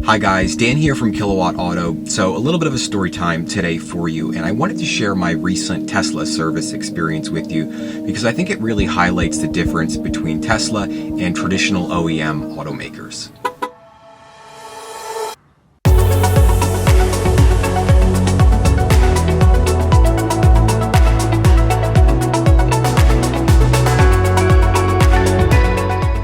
Hi guys, Dan here from Kilowatt Auto. So a little bit of a story time today for you, and I wanted to share my recent Tesla service experience with you because I think it really highlights the difference between Tesla and traditional OEM automakers.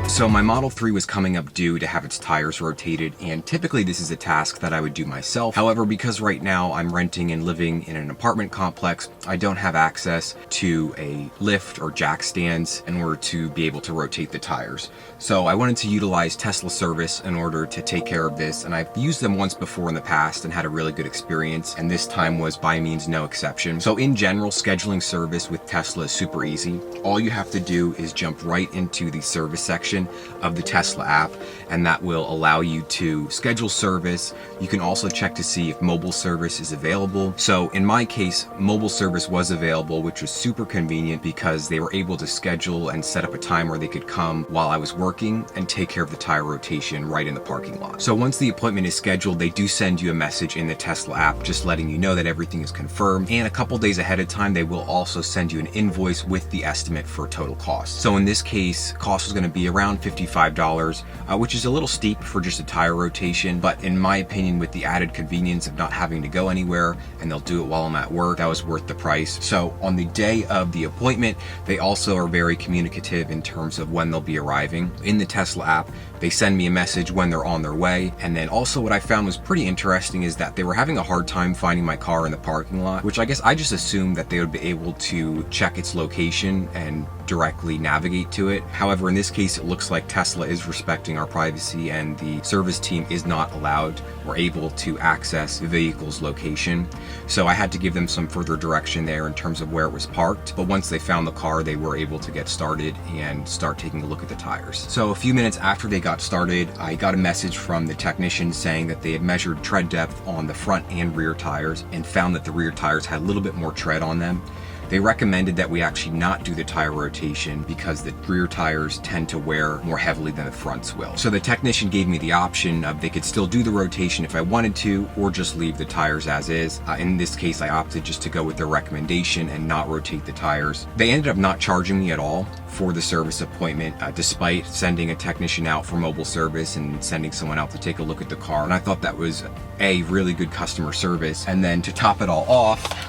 So my Model 3 was coming up due to have its tires rotated, and typically this is a task that I would do myself. However, because right now I'm renting and living in an apartment complex, I don't have access to a lift or jack stands in order to be able to rotate the tires. So I wanted to utilize Tesla service in order to take care of this, and I've used them once before in the past and had a really good experience, and this time was by means no exception. So in general, scheduling service with Tesla is super easy. All you have to do is jump right into the service section of the Tesla app, and that will allow you to schedule service. You can also check to see if mobile service is available. So in my case, mobile service was available, which was super convenient because they were able to schedule and set up a time where they could come while I was working and take care of the tire rotation right in the parking lot. So once the appointment is scheduled, they do send you a message in the Tesla app just letting you know that everything is confirmed, and a couple days ahead of time they will also send you an invoice with the estimate for total cost. So in this case, cost was going to be around $55, which is a little steep for just a tire rotation, but in my opinion, with the added convenience of not having to go anywhere and they'll do it while I'm at work, that was worth the price. So on the day of the appointment, they also are very communicative in terms of when they'll be arriving. In the Tesla app, they send me a message when they're on their way. And then also what I found was pretty interesting is that they were having a hard time finding my car in the parking lot, which I guess I just assumed that they would be able to check its location and directly navigate to it. However, in this case, it looks like Tesla is respecting our privacy and the service team is not allowed or able to access the vehicle's location. So I had to give them some further direction there in terms of where it was parked. But once they found the car, they were able to get started and start taking a look at the tires. So a few minutes after they got started, I got a message from the technician saying that they had measured tread depth on the front and rear tires and found that the rear tires had a little bit more tread on them. They recommended that we actually not do the tire rotation because the rear tires tend to wear more heavily than the fronts will. So the technician gave me the option of they could still do the rotation if I wanted to, or just leave the tires as is. In this case, I opted just to go with their recommendation and not rotate the tires. They ended up not charging me at all for the service appointment, despite sending a technician out for mobile service and sending someone out to take a look at the car. And I thought that was a really good customer service. And then to top it all off,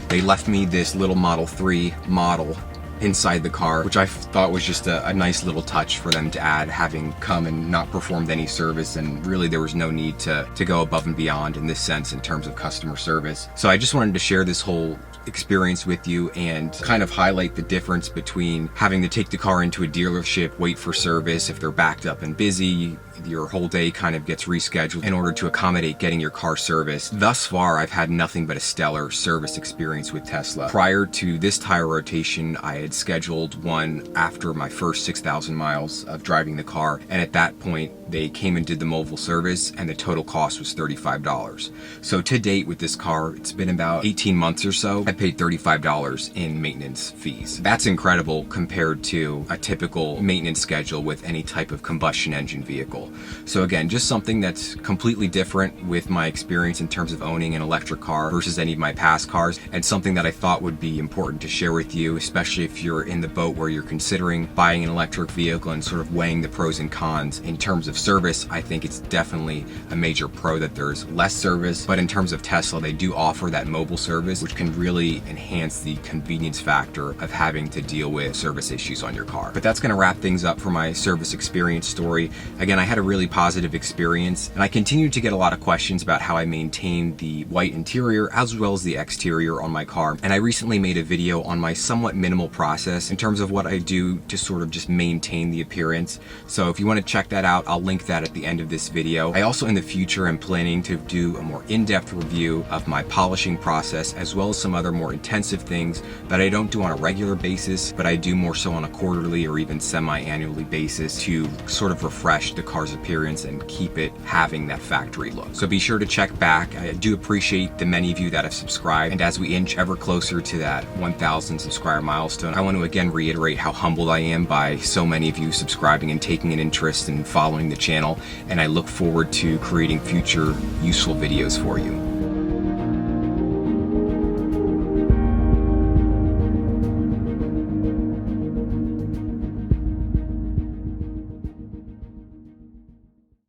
they left me this little Model 3 model inside the car, which I thought was just a nice little touch for them to add, having come and not performed any service, and really there was no need to go above and beyond in this sense in terms of customer service. So I just wanted to share this whole experience with you and kind of highlight the difference between having to take the car into a dealership, wait for service if they're backed up and busy, your whole day kind of gets rescheduled in order to accommodate getting your car serviced. Thus far, I've had nothing but a stellar service experience with Tesla. Prior to this tire rotation, I had scheduled one after my first 6,000 miles of driving the car, and at that point they came and did the mobile service and the total cost was $35. So to date with this car, it's been about 18 months or so, I paid $35 in maintenance fees. That's incredible compared to a typical maintenance schedule with any type of combustion engine vehicle. So again, just something that's completely different with my experience in terms of owning an electric car versus any of my past cars, and something that I thought would be important to share with you, especially if you're in the boat where you're considering buying an electric vehicle and sort of weighing the pros and cons. In terms of service, I think it's definitely a major pro that there's less service, but in terms of Tesla, they do offer that mobile service, which can really enhance the convenience factor of having to deal with service issues on your car. But that's going to wrap things up for my service experience story. Again, I had a really positive experience, and I continue to get a lot of questions about how I maintain the white interior as well as the exterior on my car, and I recently made a video on my somewhat minimal process in terms of what I do to sort of just maintain the appearance. So if you want to check that out, I'll link that at the end of this video. I also in the future am planning to do a more in-depth review of my polishing process as well as some other more intensive things that I don't do on a regular basis, but I do more so on a quarterly or even semi-annually basis to sort of refresh the car's appearance and keep it having that factory look. So be sure to check back. I do appreciate the many of you that have subscribed, and as we inch ever closer to that 1,000 subscriber milestone, And I want to again reiterate how humbled I am by so many of you subscribing and taking an interest in following the channel, and I look forward to creating future useful videos for you.